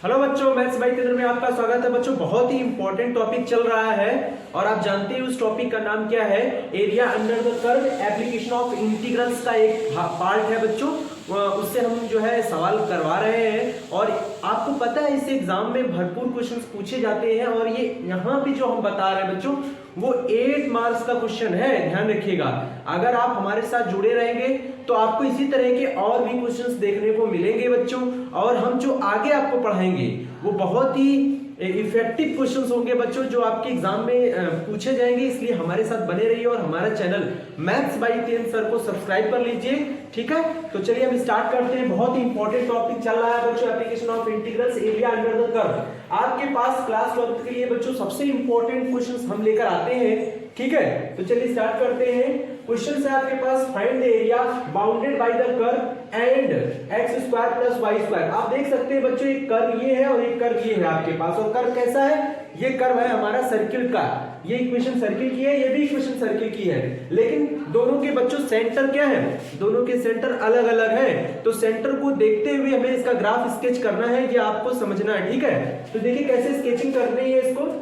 Hello बच्चों, maths by तेंदुर में आपका स्वागत है। बच्चों बहुत ही इंपॉर्टेंट टॉपिक चल रहा है और आप जानते हैं उस टॉपिक का नाम क्या है, area under the curve application of integrals का एक पार्ट है बच्चों। उससे हम जो है सवाल करवा रहे हैं और आपको पता है इस एग्जाम में भरपूर क्वेश्चंस पूछे जाते हैं और ये यहाँ भी जो हम बता रहे हैं बच्चों वो 8 मार्क्स का क्वेश्चन है, ध्यान रखिएगा। अगर आप हमारे साथ जुड़े रहेंगे तो आपको इसी तरह के और भी क्वेश्चंस देखने को मिलेंगे बच्चों, और हम जो आगे आपको पढ़ाएंगे वो बहुत ही इफेक्टिव क्वेश्चंस होंगे बच्चों जो आपके एग्जाम में पूछे जाएंगे। इसलिए हमारे साथ बने रहिए और हमारा चैनल मैथ्स बाय तेंदुर सर को सब्सक्राइब कर लीजिए, ठीक है। तो चलिए हम स्टार्ट करते हैं। बहुत ही इंपॉर्टेंट टॉपिक चल रहा है बच्चों, application of integrals area under the curve. आपके पास क्लास 12 के लिए बच्चों सबसे इंपॉर्टेंट क्वेश्चंस हम लेकर आते हैं, ठीक है। तो चलिए स्टार्ट करते हैं। क्वेश्चन है आपके पास, find the area bounded by the curve and x square plus y square. आप देख सकते हैं बच्चों एक कर्व ये है और एक कर्व ये है आपके पास, और कर्व कैसा है, ये कर्व है हमारा सर्किल का। ये इक्वेशन सर्किल की है, ये भी इक्वेशन सर्किल की है, लेकिन दोनों के बच्चों सेंटर क्या है, दोनों के सेंटर अलग अलग है। तो सेंटर को देखते हुए हमें इसका ग्राफ स्केच करना है, ये आपको समझना है, ठीक है। तो देखिए कैसे स्केचिंग करनी है इसको,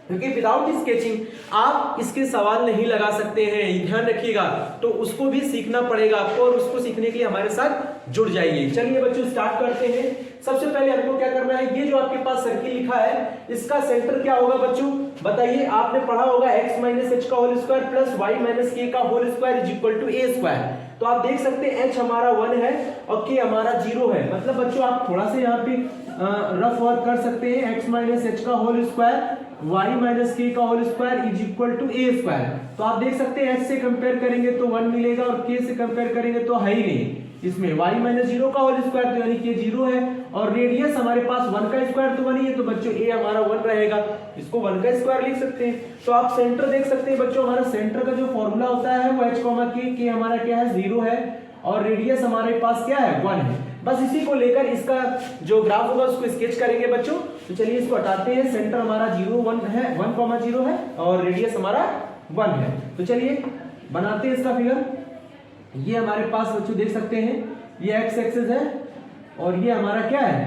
क्योंकि विदाउट स्केचिंग आप इसके सवाल नहीं लगा सकते हैं, ध्यान रखिएगा। तो उसको भी सीखना पड़ेगा आपको और उसको सीखने के लिए हमारे साथ जुड़ जाइए। चलिए बच्चों स्टार्ट करते हैं। सबसे पहले हमको क्या करना है, ये जो आपके पास सर्किल लिखा है इसका सेंटर क्या होगा बच्चों, बताइए। आपने पढ़ा होगा x माइनस एच का whole square plus y minus k का whole square is equal to a square. तो आप देख सकते हैं h हमारा 1 है और k हमारा 0 है। मतलब बच्चों आप थोड़ा सा यहाँ पे रफ वर्क कर सकते हैं। x माइनस एच का whole square y minus k का whole square is equal to a square. तो आप देख सकते हैं h से कंपेयर करेंगे तो 1 मिलेगा और k से कंपेयर करेंगे तो है ही नहीं। इसमें y माइनस 0 का होल स्क्वायर तो यानी कि 0 है, और रेडियस हमारे पास 1 का स्क्वायर तो 1 ही है, तो बच्चों a हमारा 1 रहेगा, इसको 1 का स्क्वायर लिख सकते हैं। तो आप सेंटर देख सकते हैं बच्चों, हमारा सेंटर का जो फॉर्मूला होता है वो h, k हमारा क्या है 0 है, और रेडियस हमारे पास क्या है 1 है। बस इसी को लेकर इसका जो ग्राफ होगा उसको स्केच करेंगे बच्चों। तो चलिए इसको हटाते हैं। सेंटर हमारा 0 1 है, 1 0 है, और रेडियस हमारा 1 है। तो चलिए बनाते हैं इसका फिगर। ये हमारे पास बच्चों देख सकते हैं ये x एक्सिस है और ये हमारा क्या है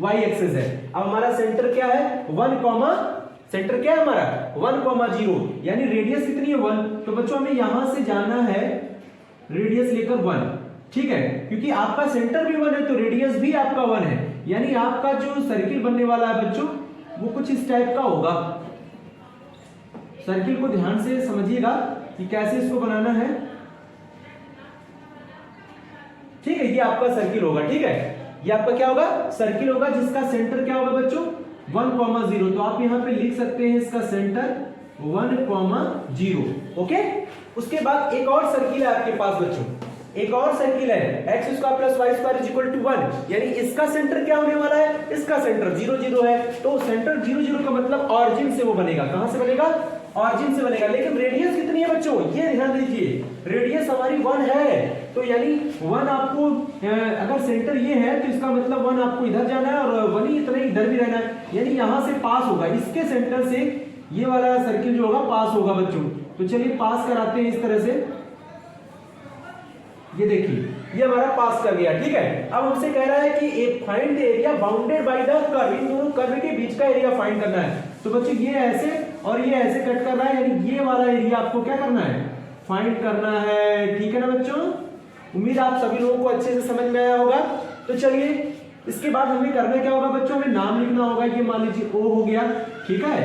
y एक्सिस है। अब हमारा सेंटर क्या है 1, सेंटर क्या है हमारा 1, 0, यानी रेडियस कितनी है 1। तो बच्चों हमें यहां से जाना है रेडियस लेकर 1, ठीक है, क्योंकि आपका सेंटर भी 1 है तो रेडियस भी आपका 1 है, यानी आपका जो सर्किल बनने वाला है बच्चों वो कुछ इस टाइप का होगा। सर्किल को ध्यान से समझिएगा कि कैसे इसको बनाना है, ठीक है। ये आपका सर्किल होगा, ठीक है, ये आपका क्या होगा सर्किल होगा जिसका सेंटर क्या होगा बच्चों 1, 0। तो आप यहां पे लिख सकते हैं इसका सेंटर 1, 0, ओके। उसके बाद एक और सर्किल है आपके पास बच्चों, एक और सर्किल है x square plus y square is equal to 1, यानी इसका सेंटर क्या होने वाला है, इसका सेंटर 0, 0 है। तो सेंटर 0, 0 का मतलब ऑरिजिन से वो बनेगा, कहां से बनेगा, ऑरिजिन से बनेगा। लेकिन रेडियस कितनी है बच्चों, ये ध्यान दीजिए, रेडियस हमारी 1 है, तो यानी 1 आपको अगर सेंटर ये है तो इसका मतलब 1 आपको इधर जाना है और 1 ही इतना इधर भी रहना है, यानी यहां से पास होगा, इसके सेंटर से ये वाला सर्किल जो होगा पास होगा बच्चों। तो चलिए पास कराते हैं इस तरह से, ये देखिए ये हमारा पास कर गया, ठीक है। अब हमसे कह रहा है कि find the area bounded by the curve, इन दोनों कर्व के बीच का एरिया फाइंड करना है। तो बच्चों ये ऐसे और ये ऐसे कट कर रहा है, यानी ये वाला एरिया आपको क्या करना है फाइंड करना है, ठीक है ना बच्चों। उम्मीद आप सभी लोगों को अच्छे से समझ में आया होगा। तो चलिए इसके बाद हमें करना क्या होगा बच्चों, हमें नाम लिखना होगा। ये मान लीजिए O हो गया, ठीक है,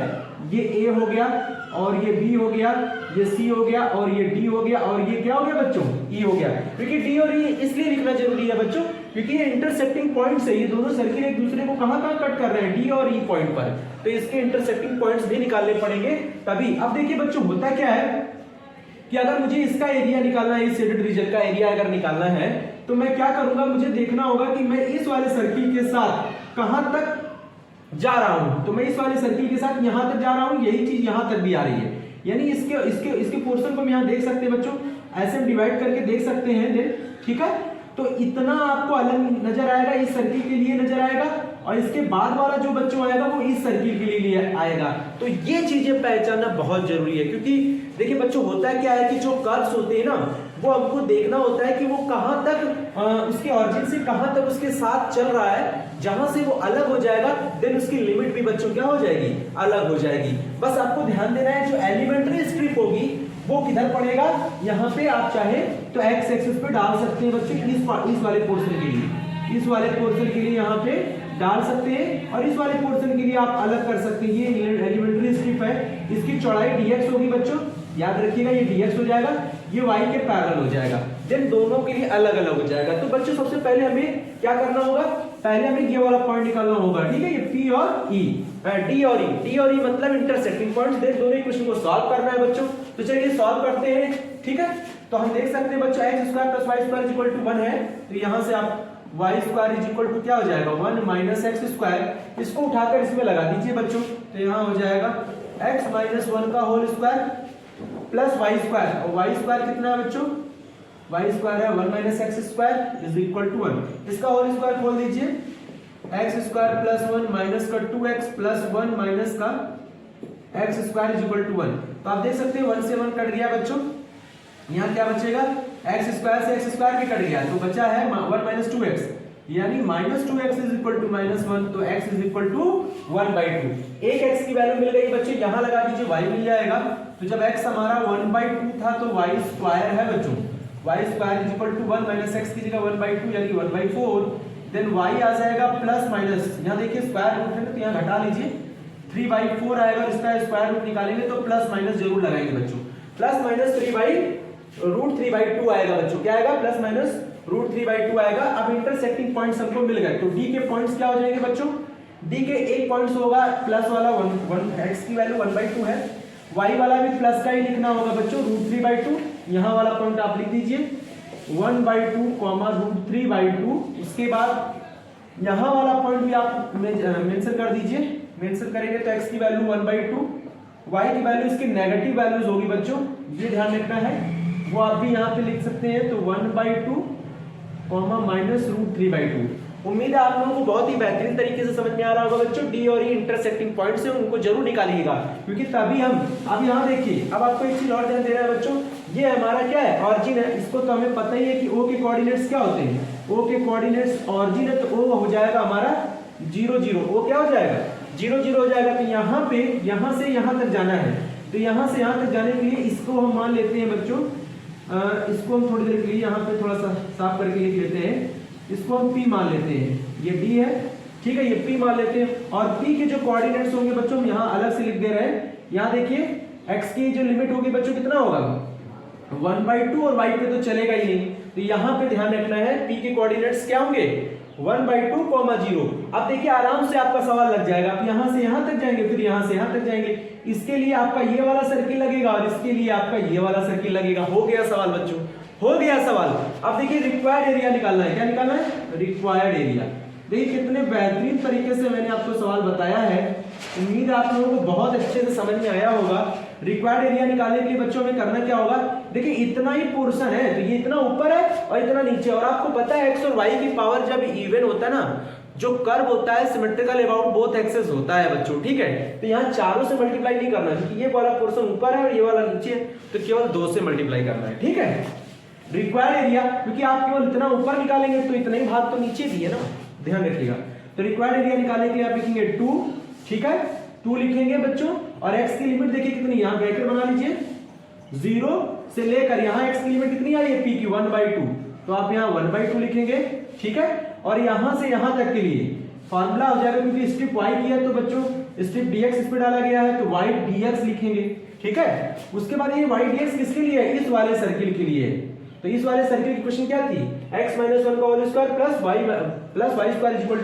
ये A हो गया, और ये B हो गया, ये C हो गया, और ये D हो गया, और ये क्या हो गया बच्चों E हो गया। क्योंकि D और E इसलिए लिखना जरूरी है बच्चों क्योंकि ये इंटरसेक्टिंग पॉइंट्स है, ये दोनों सर्किल एक दूसरे को कहां कट कर रहे हैं D और E पॉइंट पर, तो इसके इंटरसेक्टिंग पॉइंट्स भी निकालने पड़ेंगे तभी। अब देखिए बच्चों होता क्या है कि अगर मुझे इसका एरिया निकालना है, इस शेडेड रीजन का एरिया अगर निकालना है तो मैं क्या करूंगा, मुझे देखना होगा कि मैं इस वाले सर्किल के साथ कहां तक जा रहा हूं। तो मैं इस वाले सर्किल के साथ यहां तक जा रहा हूं, यही चीज यहां तक भी आ रही है, यानी इसके पोर्शन को हम यहां देख सकते हैं बच्चों, ऐसे हम डिवाइड करके देख सकते हैं देन, ठीक है। तो इतना आपको अलग नजर आएगा, इस सर्किल के लिए नजर आएगा, और इसके बाद वाला जो बच्चों आएगा वो इस सर्किल के लिए आएगा। तो ये चीजें पहचानना बहुत जरूरी है, क्योंकि देखिए बच्चों होता क्या है कि जो कर्व्स होते हैं ना वो हमको देखना होता है कि वो कहाँ तक उसके ऑरिजिन से कहाँ तक उसके साथ चल रहा है। जहां से वो अलग हो जाएगा देन उसकी लिमिट भी बच्चों क्या हो जाएगी, अलग हो जाएगी। बस आपको ध्यान देना है जो एलिमेंट्री स्ट्रिप होगी वो किधर पड़ेगा, यहाँ पे आप चाहे तो एक्स एक्सिस पे डाल सकते हैं बच्चों, इस वाले पोर्शन के लिए, इस वाले पोर्शन के लिए यहाँ पे डाल सकते हैं, और इस वाले पोर्शन के लिए आप अलग कर सकते हैं। ये एलिमेंट्री स्ट्रिप है, इसकी चौड़ाई dx होगी बच्चों, याद रखिएगा ये dx हो जाएगा, ये y के पैरेलल हो जाएगा, देन दोनों के लिए अलग अलग हो जाएगा। तो बच्चों सबसे पहले हमें क्या करना होगा, पहले हमें ये वाला पॉइंट निकालना होगा, ठीक है, ये P और E, D और E मतलब इंटरसेक्टिंग पॉइंट्स, देन दोनों इक्वेशन को सॉल्व करना है बच्चों। तो चलिए सॉल्व करते हैं, ठीक है। तो हम देख सकते हैं बच्चों x square plus y square equal to 1 है, तो यहां से आप y square is equal to क्या हो जाएगा 1 माइनस x स्क्वायर, इसको उठाकर इसमें लगा दीजिए बच्चों, तो यहां हो जाएगा x माइनस 1 का whole square plus y square, और y स्क्वायर कितना है बच्चों, y स्क्वायर है 1 minus x square is equal to 1, इसका होल स्क्वायर खोल दीजिए, x स्क्वायर प्लस 1 माइनस का 2x प्लस 1 माइनस का x square is equal to 1। तो आप देख सकते हैं 1 से 1 कट गया बच्चों, यहाँ क्या बचेगा, x स्क्वायर से x स्क्वायर भी कट गया, तो बचा है 1 माइनस 2x, यानी minus 2x is equal to minus 1, तो x इज इक्वल टू 1/2। एक x की वैल्यू मिल गई बच्चों, यहाँ लगा दीजिए y मिल जाएगा, तो जब x हमारा 1/2 था तो y स्क्वायर है बच्चों, y square is equal to 1 minus x की जगह 1/2 यानी 1/4, देन y आ जाएगा प्लस माइनस, यहाँ देखिए स्क्वायर रूट है तो यहाँ घटा लीजिए, 3/4 आएगा, इसका स्क्वायर रूट निकालेंगे तो प्लस माइनस जरूर लगाएंगे बच्चों, प्लस माइनस 3/2 आएगा बच्चों, क्या आएगा, प्लस माइनस √3/2 आएगा। अब इंटरसेक्टिंग पॉइंट्स हमको मिल गए, तो d के पॉइंट्स क्या हो जाएंगे बच्चों, d के एक पॉइंट्स होगा प्लस वाला 1 x की वैल्यू 1/2 है, y वाला भी प्लस का ही लिखना होगा बच्चों, √3/2, यहाँ वाला पॉइंट आप लिख दीजिए 1/2 √3/2, उसके बाद यहाँ वाला पॉइंट भी आप मेंशन कर दीजिए, मेंशन करेंगे तो x की वैल्यू 1/2, y की वैल्यू इसकी नेगेटिव वैल्यूज होगी बच्चों, ये ध्यान रखना है, वो आप भी यहाँ पे लिख सकते हैं, तो 1/2 माइनस √3/2। उम्मीद है आप लोगों को बहुत ही बेहतरीन तरीके से समझ में आ रहा होगा बच्चों, डी और ई इंटरसेक्टिंग पॉइंट्स हैं उनको जरूर निकालिएगा, क्योंकि तभी हम, अब यहाँ देखिए, अब आपको एक चीज और ध्यान देना है बच्चों, ये हमारा क्या है, ऑरिजिन है, इसको तो हमें पता ही है कि ओ के कोऑर्डिनेट्स क्या होते हैं, ओ के कोऑर्डिनेट्स ऑरिजिन है, तो ओ हो जाएगा हमारा 0 0, ओ क्या हो जाएगा 0 0 हो जाएगा, तो यहाँ पे यहाँ से यहाँ तक जाना है, तो यहाँ से यहाँ तक जाने के लिए इसको हम मान लेते हैं बच्चों, इसको हम थोड़ी देर के लिए यहाँ पे थोड़ा सा साफ करके लिख लेते हैं, इसको हम P मान लेते हैं, ये D है, ठीक है, ये P मान लेते हैं, और P के जो कोऑर्डिनेट्स होंगे बच्चों हम यहाँ अलग से लिख दे रहे हैं, यहाँ देखिए x की जो लिमिट होगी बच्चों कितना होगा 1/2, और y पे तो चलेगा ही नहीं, तो यहाँ पे ध्यान रखना है P के कोऑर्डिनेट्स क्या होंगे 1/2, 0। अब देखिए आराम से आपका सवाल लग जाएगा, आप यहाँ से यहाँ तक जाएंगे, फिर यहाँ से यहाँ तक जाएंगे, इसके लिए आपका ये वाला सर्किल लगेगा और इसके लिए आपका ये वाला सर्किल लगेगा, हो गया सवाल बच्चों, हो गया सवाल। अब देखिए रिक्वायर्ड एरिया निकालना है, क्या निकालना है, रिक्वायर्ड एरिया। देखिए कितने बेहतरीन तरीके से मैंने आपको सवाल बताया है, उम्मीद है आप लोगों को बहुत अच्छे से समझ में आया होगा। रिक्वायर्ड एरिया निकालने के लिए बच्चों में करना क्या होगा, देखिए इतना ही पोर्शन है, तो ये इतना ऊपर है और इतना नीचे, और आपको पता है x और y की पावर जब इवन होता है ना, जो कर्व होता है सिमेट्रिकल अबाउट बोथ एक्सेस होता है बच्चों, ठीक है, तो यहाँ चारों से मल्टीप्लाई नहीं करना, क्योंकि ये वाला पोर्शन ऊपर है और ये वाला नीचे है, तो केवल 2 से मल्टीप्लाई करना है, ठीक है। रिक्वायर्ड एरिया, क्योंकि आप केवल इतना ऊपर निकालेंगे तो इतना ही भाग तो नीचे भी है ना, ध्यान रखिएगा। तो रिक्वायर्ड एरिया निकालने के लिए आप लिखेंगे 2, ठीक है, 2 लिखेंगे बच्चों, और x की लिमिट देखिए कितनी, यहाँ ब्रैकेट बना लीजिए, 0 से लेकर यहाँ x की लिमिट कितनी आई है p की 1/2, तो आप यहाँ 1/2 लिखेंगे, ठीक है, और यहाँ से यहाँ तक के लिए फॉर्मूला हो जाएगा, क्योंकि स्ट्रिप y की है तो बच्चों स्ट्रिप dx इस पे डाला गया है, तो y dx लिखेंगे, ठीक है। उसके बाद ये y dx किसके लिए है, इस वाले सर्किल के लिए, तो इस वाले सर्किल की क्वेश्चन क्या थी, x - 1 का whole square plus y square equal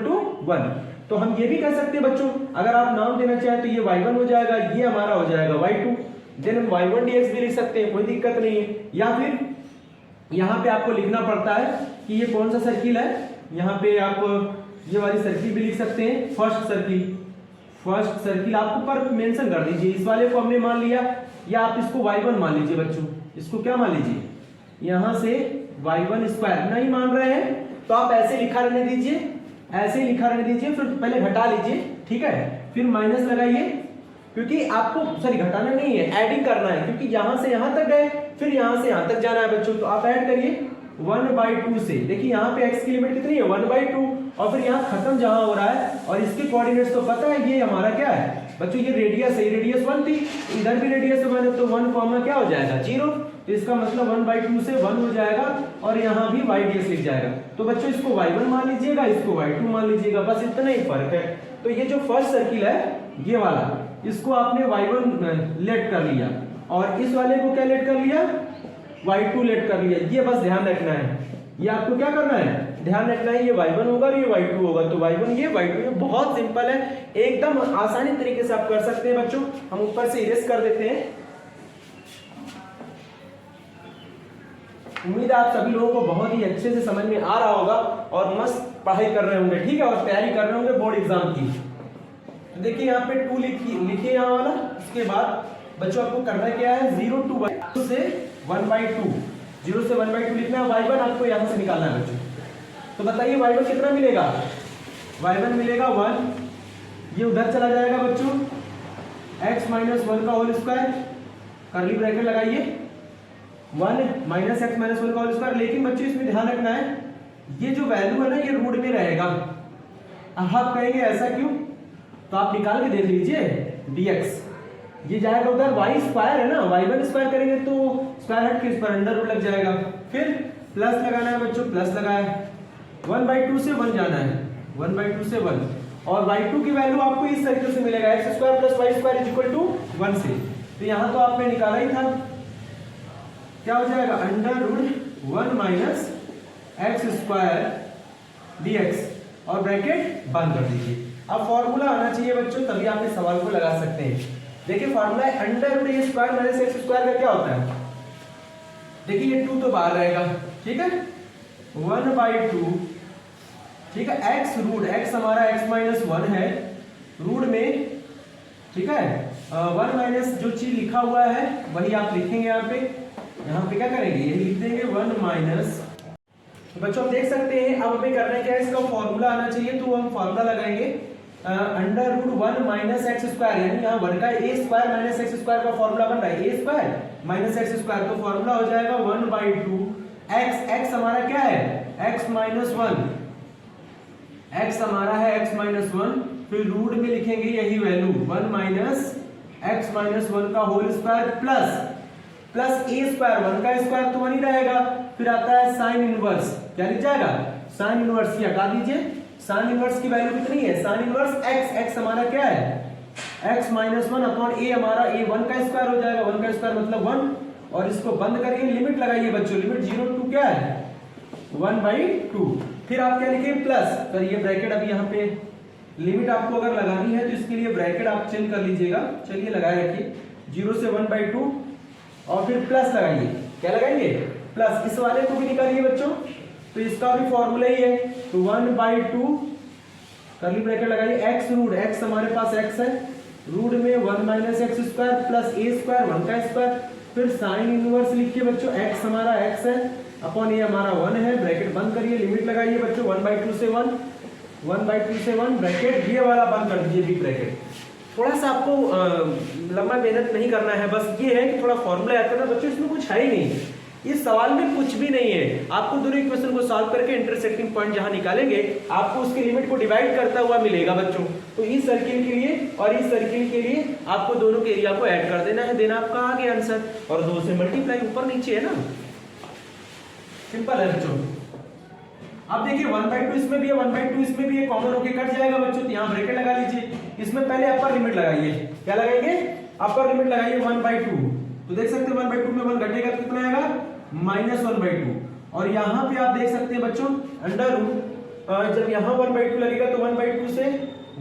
to 1। तो हम ये भी कह सकते हैं बच्चों, अगर आप नाम देना चाहें तो ये y1 हो जाएगा, ये हमारा हो जाएगा y2, देन हम y1 dx भी लिख सकते हैं, कोई दिक्कत नहीं है। या फिर यहाँ पे आपको लिखना पड़ता है कि ये कौन सा सर्किल है, यहाँ पे आप ये वाली सर्किल भी लिख सकते हैं, फर्स्ट सर्किल आपको पर मेंशन कर दीजिए, इस वाले को हमने मान लिया, या आप इसको y1 मान लीजिए बच्चों, इसको क्या मान लीजिए, यहाँ से y1 स्क्वायर नहीं मान रहे हैं तो आप ऐसे लिखा रहने दीजिए, ऐसे ही लिखा रहने दीजिए, फिर पहले घटा लीजिए, ठीक है, फिर माइनस लगाइए, क्योंकि आपको सॉरी घटाना नहीं है, एडिंग करना है, क्योंकि यहां से यहां तक गए फिर यहां से यहां तक जाना है बच्चों। तो आप ऐड करिए 1/2 से। देखिए यहाँ पे x की लिमिट कितनी है 1/2 और फिर यहाँ खत्म जहां हो रहा है और इसके कोऑर्डिनेट्स तो पता है, ये हमारा क्या है बच्चों, ये रेडियस है, रेडियस 1 थी, इधर भी रेडियस 1 है, तो 1 कॉमा क्या हो जाएगा 0, तो इसका मतलब 1/2 से 1 हो जाएगा और यहाँ भी y लिख जाएगा। तो बच्चों इसको y1 मान लीजिएगा, इसको y2 मान लीजिएगा, बस इतना ही फर्क है। तो ये जो फर्स्ट सर्किल है ये वाला, इसको आपने y1 लेट कर लिया और इस वाले को क्या लेट कर लिया y2 लेट कर लिया। ये बस ध्यान रखना है, ये आपको क्या करना है ध्यान रखना है, ये y1 होगा और ये y2 होगा, तो y1 ये y2 ये बहुत सिंपल है, एकदम आसानी तरीके से आप कर सकते हैं बच्चों। हम ऊपर से इरेज कर देते हैं। उम्मीद है आप सभी लोगों को बहुत ही अच्छे से समझ में आ रहा होगा और मस्त पढ़ाई कर रहे होंगे, ठीक है, और तैयारी कर रहे होंगे बोर्ड एग्जाम की। तो देखिए यहाँ पे 2 लिखिए यहाँ वाला। उसके बाद बच्चों आपको करना क्या है 0 से 1/2, 0 से 1/2 लिखना है। y1 आपको यहाँ से निकालना है बच्चों। तो बताइए y1 कितना मिलेगा, y1 मिलेगा 1, ये उधर चला जाएगा बच्चों, x - 1 का होल स्क्वायर, कर्ली ब्रैकेट लगाइए, 1 - x - 1 का होल स्क्वायर। लेकिन बच्चों इसमें ध्यान रखना है ये जो वैल्यू है ना ये रूट में रहेगा। अब आप कहेंगे ऐसा क्यों, तो आप निकाल के देख लीजिए dx, ये जाएगा उधर, y स्क्वायर है ना, y1 स्क्वायर करेंगे तो स्क्वायर हट के इस पर अंडर रूट लग जाएगा। फिर प्लस लगाना है बच्चों, प्लस लगाया, 1/2 से 1 जाना है, 1/2 से 1, और y2 की वैल्यू आपको इस तरीके से मिलेगा x square plus y square is equal to 1 से। तो यहाँ तो आपने निकाला ही था, क्या हो जाएगा under root 1 minus x square dx और ब्रैकेट बंद कर दीजिए। अब फॉर्मूला आना चाहिए बच्चों, तभी आप इस सवाल को लगा सकते हैं। देखिए फॉर्मूला है under root a square minus x square का क्या होता है, देखिए ये 2 तो बाहर रहेगा, ठीक है, 1/2, ठीक है, x रूट, x हमारा x - 1 है रूट में, ठीक है, 1 माइनस जो चीज लिखा हुआ है वही आप लिखेंगे यहाँ पे क्या करेंगे ये लिख देंगे 1 माइनस। बच्चों आप देख सकते हैं अब हमें करना है क्या, इसका फॉर्मूला आना चाहिए, तो हम फॉर्मूला लगाएंगे under root 1 minus x square, यानी यहाँ 1 का a square minus x square का फॉर्मूला बन रहा है, a square minus x square, तो फॉर्मूला हो जाएगा 1/2 x हमारा क्या है x - 1, x हमारा है x - 1, फिर रूट में लिखेंगे यही वैल्यू 1 माइनस x - 1 का whole square plus a square, 1 का स्क्वायर तो 1 ही रहेगा, फिर आता है साइन इनवर्स, क्या लिख जाएगा साइन इनवर्स, ये हटा दीजिए, साइन इनवर्स की वैल्यू कितनी है, साइन इनवर्स x हमारा क्या है x - 1 अपॉन a हमारा a 1 का स्क्वायर हो जाएगा, 1 का स्क्वायर मतलब 1, और इसको बंद करिए, लिमिट लगाइए बच्चों, लिमिट 0 to क्या है 1/2, फिर आप क्या लिखेंगे प्लस, तो ये ब्रैकेट अभी यहाँ पे लिमिट आपको अगर लगानी है तो इसके लिए ब्रैकेट आप चेंज कर लीजिएगा, चलिए लगाए रखिए 0 से 1/2 और फिर प्लस लगाइए, क्या लगाएंगे प्लस, इस वाले को भी निकालिए बच्चों, तो इसका भी फॉर्मूला ही है, तो 1/2 कर्ली ब्रैकेट लगाइए, x रूट, x हमारे पास x है, रूट में 1 minus x square plus a square 1 का स्क्वायर, फिर साइन इनवर्स लिखिए बच्चों, x हमारा x है अपॉन ये हमारा 1 है, ब्रैकेट बंद करिए, लिमिट लगाइए बच्चों 1/2 से 1, 1/2 से 1, ब्रैकेट ये वाला बंद कर दीजिए बिग ब्रैकेट। थोड़ा सा आपको लंबा मेहनत नहीं करना है, बस ये है कि थोड़ा फॉर्मूला आता है ना बच्चों, इसमें कुछ है ही नहीं, इस सवाल में कुछ भी नहीं है, आपको दोनों इक्वेशन को सॉल्व करके इंटरसेक्टिंग पॉइंट जहां निकालेंगे आपको उसकी लिमिट को डिवाइड करता हुआ मिलेगा बच्चों। तो इस सर्किल के लिए और इस सर्किल के लिए आपको दोनों के एरिया को ऐड कर देना है, देना आपका आ गया आंसर, और 2 से मल्टीप्लाई ऊपर नीचे है ना, सिंपल है बच्चों। अब देखिए 1/2 इसमें भी है, 1/2 इसमें भी है, कॉमन होके कट जाएगा बच्चों, तो यहाँ ब्रैकेट लगा लीजिए, इसमें पहले अपर लिमिट लगाइए, क्या लगाएंगे अपर लिमिट लगाइए 1/2, तो देख सकते हैं 1/2 में 1 घटेगा तो कितना आएगा -1/2, और यहाँ पे आप देख सकते हैं बच्चों अंडर रूट, जब यहाँ 1/2 लगेगा तो 1/2 से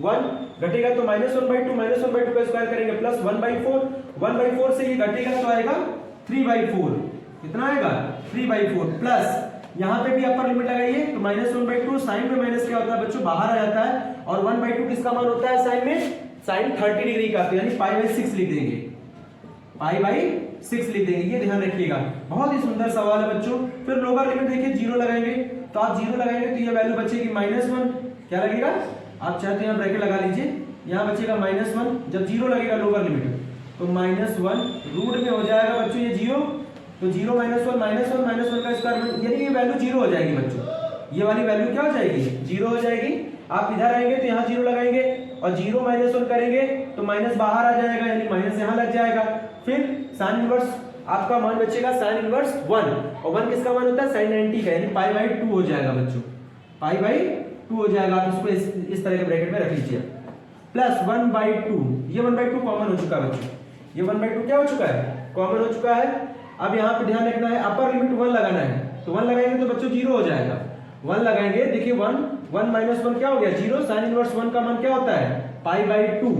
1 घटेगा तो -1/2 का स्क्वायर करेंगे प्लस 1/4 से ये घटेगा तो आएगा 3/4, कितना आएगा 3/4, प्लस यहाँ पे भी अपर लिमिट लगाइए तो -1/2, साइन में माइनस क्या होता है बच्चों बाहर आ जाता है, और 1/2 किसका मान होता है साइन में, साइन 30 डिग्री का, तो यानी π/6 लिख देंगे, π/6 लिख देंगे, ये ध्यान रखिएगा, बहुत ही सुंदर सवाल है बच्चों। फिर लोअर लिमिट देखिए 0 लगाएंगे, तो आप 0 लगाएंगे तो ये वैल्यू बचेगी -1, क्या लगेगा आप चाहे तो यहाँ ब्रैकेट लगा लीजिए, यहाँ बचेगा -1, जब 0 लगेगा लोअर लिमिट तो -1 रूट में हो जाएगा बच्चों ये 0, तो 0 -1 -1 का स्क्वायर, यानी ये वैल्यू 0 हो जाएगी बच्चों। ये वाली वैल्यू क्या हो जाएगी? 0 हो जाएगी। आप इधर आएंगे तो यहाँ 0 लगाएंगे और 0 -1 करेंगे तो माइनस बाहर आ जाएगा, यानी माइनस यहाँ लग जाएगा। फिर साइन इनवर्स आपका मान बचेगा साइन इनवर्स 1, और 1 किसका मान होता है? साइन 90 का, यानी π/2 हो जाएगा बच्चों, π/2 हो जाएगा। आप इसको इस तरह के ब्रैकेट में रख लीजिए, प्लस 1/2, ये 1/2 कॉमन हो चुका है बच्चों, ये 1/2 क्या हो चुका है? कॉमन हो चुका है। अब यहाँ पे ध्यान रखना है, अपर लिमिट 1 लगाना है, तो 1 लगाएंगे तो बच्चों 0 हो जाएगा। 1 लगाएंगे, देखिए 1 -1 क्या हो गया? 0। साइन इनवर्स 1 का मान क्या होता है? π/2,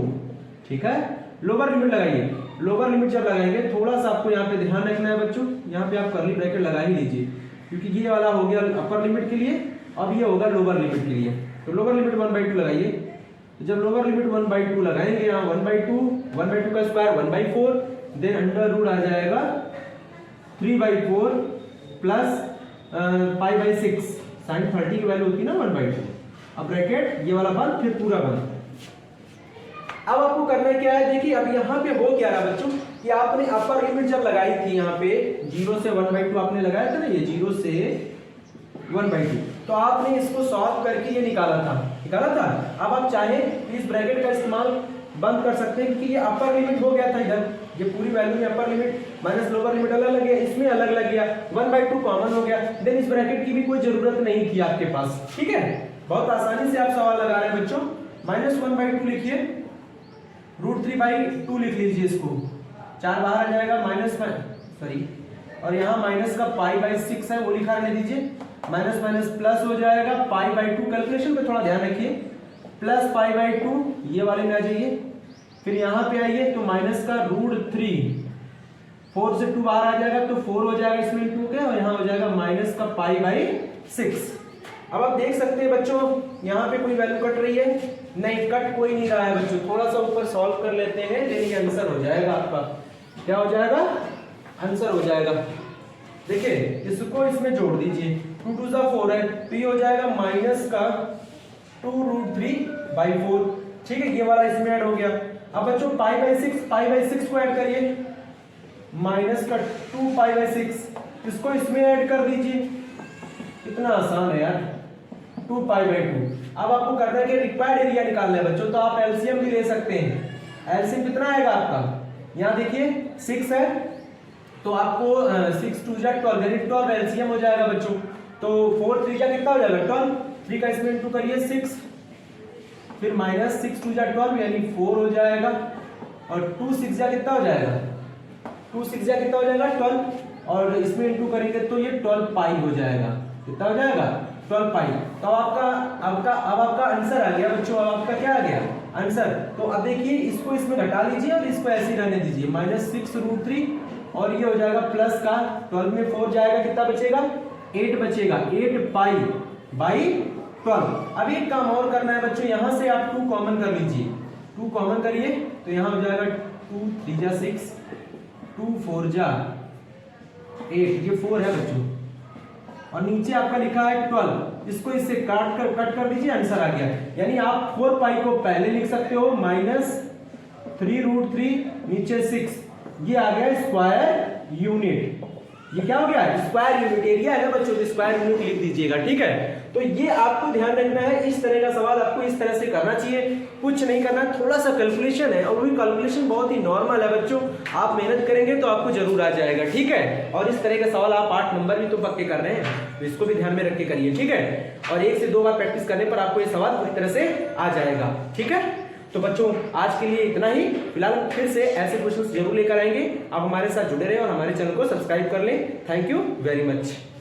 ठीक है। लोअर लिमिट लगाइए, लोअर लिमिट जब लगाएंगे थोड़ा सा आपको यहाँ पे ध्यान रखना है बच्चों, यहाँ पे आप कर्ली ब्रैकेट लगा ही लीजिए, क्योंकि ये वाला हो गया अपर लिमिट के लिए, अब ये होगा लोअर लिमिट के लिए। तो लोअर लिमिट 1/2 लगाइए, तो जब लोअर लिमिट 1/2 लगाएंगे, यहाँ 1/2 का स्क्वायर 1/4, देन अंडर रूट आ जाएगा 3/4 प्लस π/6, साइन 30 की वैल्यू होती है ना 1/2। अब ब्रैकेट ये वाला बंद, फिर पूरा बंद। अब आपको करना क्या है? देखिए अब यहाँ पे हो क्या रहा बच्चों कि आपने अपर लिमिट जब लगाई थी, यहाँ पे 0 से 1/2 आपने लगाया था ना, ये 0 से 1/2, तो आपने इसको सॉल्व करके ये निकाला था। अब आप चाहें इस ब्रैकेट का इस्तेमाल बंद कर सकते हैं, क्योंकि ये अपर लिमिट हो गया था इधर, ये पूरी वैल्यू में upper limit minus lower limit अलग लग गया, इसमें अलग लग गया, 1/2 कॉमन हो गया, देन इस ब्रैकेट की भी कोई जरूरत नहीं थी आपके पास। ठीक है, बहुत आसानी से आप सवाल लगा रहे हैं बच्चों। -1/2 लिखिए, √3/2 लिख लीजिए, इसको 4 बाहर आ जाएगा, और यहाँ माइनस का π/6 है वो लिखा रहने दीजिए, माइनस माइनस प्लस हो जाएगा, π/2 कैलकुलेशन पे थोड़ा ध्यान रखिए, प्लस π/2 ये वाले में आ जाइए, फिर यहाँ पे आइए तो माइनस का √3, 4 से 2 बाहर आ जाएगा तो 4 हो जाएगा इसमें 2 के, और यहाँ हो जाएगा माइनस का π/6। अब आप देख सकते हैं बच्चों यहाँ पे कोई वैल्यू कट रही है? नहीं, कट कोई नहीं रहा है बच्चों। थोड़ा सा ऊपर सॉल्व कर लेते हैं, लेकिन ये आंसर हो जाएगा आपका। क्या हो जाएगा? आंसर हो जाएगा। देखिए इसको इसमें जोड़ दीजिए, 2 2 4 है, तो ये हो जाएगा माइनस का 2√3/4। ठीक है, ये वाला इसमें ऐड हो गया। अब बच्चों π/6 को ऐड करिए, माइनस का 2π/6, इसको इसमें ऐड कर दीजिए। कितना आसान है यार, 2π/2। अब आपको करना है कि रिक्वायर्ड एरिया निकालना है बच्चों, तो आप एलसीएम भी ले सकते हैं। एलसीएम कितना आएगा आपका? यहाँ देखिए 6 है, तो आपको 6 2 12, यानी 12 एलसीएम हो जाएगा बच्चों। तो 4 3 कितना हो जाएगा? 12। 3 का इसमें इंटू करिए 6, फिर माइनस 6 2 12, यानी 4 हो जाएगा, और 2 6 कितना हो जाएगा? 2 6 कितना हो जाएगा? 12, और इसमें इंटू करेंगे तो ये 12π हो जाएगा। कितना हो जाएगा? 12π। तो अब आपका आंसर आ गया बच्चों। अब आपका क्या आ गया? आंसर। तो अब देखिए इसको इसमें घटा लीजिए और इसको ऐसे ही रहने दीजिए, -6√3, और ये हो जाएगा प्लस का 12 में 4 जाएगा, कितना बचेगा? 8 बचेगा, 8π/12। अब एक काम और करना है बच्चों, यहाँ से आप 2 कॉमन कर लीजिए, 2 कॉमन करिए तो यहाँ हो जाएगा 2 3 6, 2 4 8, ये 4 है बच्चों, और नीचे आपका लिखा है 12, इसको इससे कट कर दीजिए, आंसर आ गया। यानी आप 4π को पहले लिख सकते हो, -3√3 नीचे 6, ये आ गया स्क्वायर यूनिट। ये क्या हो गया? Square unit. एरिया है ना बच्चों, तो स्क्वायर यूनिट लिख दीजिएगा। ठीक है, तो ये आपको ध्यान रखना है, इस तरह का सवाल आपको इस तरह से करना चाहिए, कुछ नहीं करना, थोड़ा सा कैलकुलेशन है, और वही कैलकुलेशन बहुत ही नॉर्मल है बच्चों। आप मेहनत करेंगे तो आपको जरूर आ जाएगा। ठीक है, और इस तरह का सवाल आप 8 नंबर भी तो पक्के कर रहे हैं, तो इसको भी ध्यान में रख के करिए। ठीक है, और 1 से 2 बार प्रैक्टिस करने पर आपको ये सवाल पूरी तरह से आ जाएगा। ठीक है, तो बच्चों आज के लिए इतना ही। फिलहाल फिर से ऐसे क्वेश्चंस जरूर लेकर आएंगे। आप हमारे साथ जुड़े रहें और हमारे चैनल को सब्सक्राइब कर लें। Thank you very much.